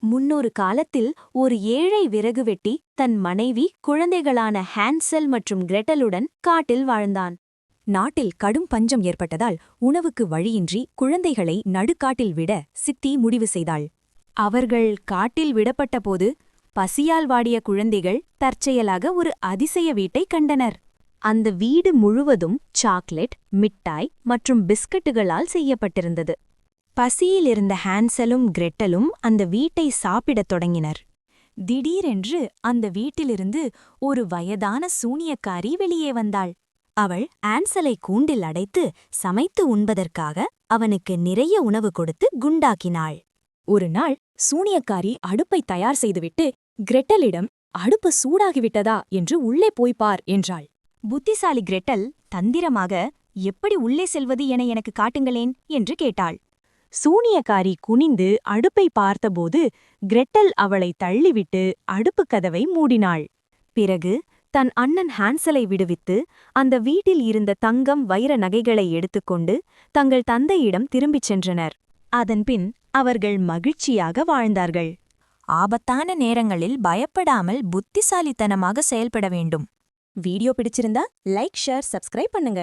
முன்னொரு காலத்தில் ஒரு ஏழை விறகு வெட்டி தன் மனைவி குழந்தைகளான ஹான்செல் மற்றும் கிரெட்டலுடன் காட்டில் வாழ்ந்தான். நாட்டில் கடும் பஞ்சம் ஏற்பட்டதால் உணவுக்கு வழியின்றி குழந்தைகளை நடுக்காட்டில் விட சித்தி முடிவு செய்தாள். அவர்கள் காட்டில் விடப்பட்டபோது பசியால் வாடிய குழந்தைகள் தற்செயலாக ஒரு அதிசய வீட்டைக் கண்டனர். அந்த வீடு முழுவதும் சாக்லேட், மிட்டாய் மற்றும் பிஸ்கட்டுகளால் செய்யப்பட்டிருந்தது. பசியிலிருந்த ஹான்சலும் கிரெட்டலும் அந்த வீட்டை சாப்பிடத் தொடங்கினர். திடீரென்று அந்த வீட்டிலிருந்து ஒரு வயதான சூனியக்காரி வெளியே வந்தாள். அவள் ஆன்சலை கூண்டில் அடைத்து சமைத்து உண்பதற்காக அவனுக்கு நிறைய உணவு கொடுத்து குண்டாக்கினாள். ஒருநாள் சூனியக்காரி அடுப்பை தயார் செய்துவிட்டு கிரெட்டலிடம் அடுப்பு சூடாகிவிட்டதா என்று உள்ளே போய்ப் பார் என்றாள். புத்திசாலி கிரெட்டல் தந்திரமாக எப்படி உள்ளே செல்வது என எனக்கு காட்டுங்களேன் என்று கேட்டாள். சூனியக்காரி குனிந்து அடுப்பை பார்த்தபோது கிரெட்டல் அவளை தள்ளிவிட்டு அடுப்புக் கதவை மூடினாள். பிறகு தன் அண்ணன் ஹான்சலை விடுவித்து அந்த வீட்டில் இருந்த தங்கம் வைர நகைகளை எடுத்துக்கொண்டு தங்கள் தந்தையிடம் திரும்பிச் சென்றனர். அதன்பின் அவர்கள் மகிழ்ச்சியாக வாழ்ந்தார்கள். ஆபத்தான நேரங்களில் பயப்படாமல் புத்திசாலித்தனமாக செயல்பட வேண்டும். வீடியோ பிடிச்சிருந்தா லைக், ஷேர், சப்ஸ்கிரைப் பண்ணுங்க.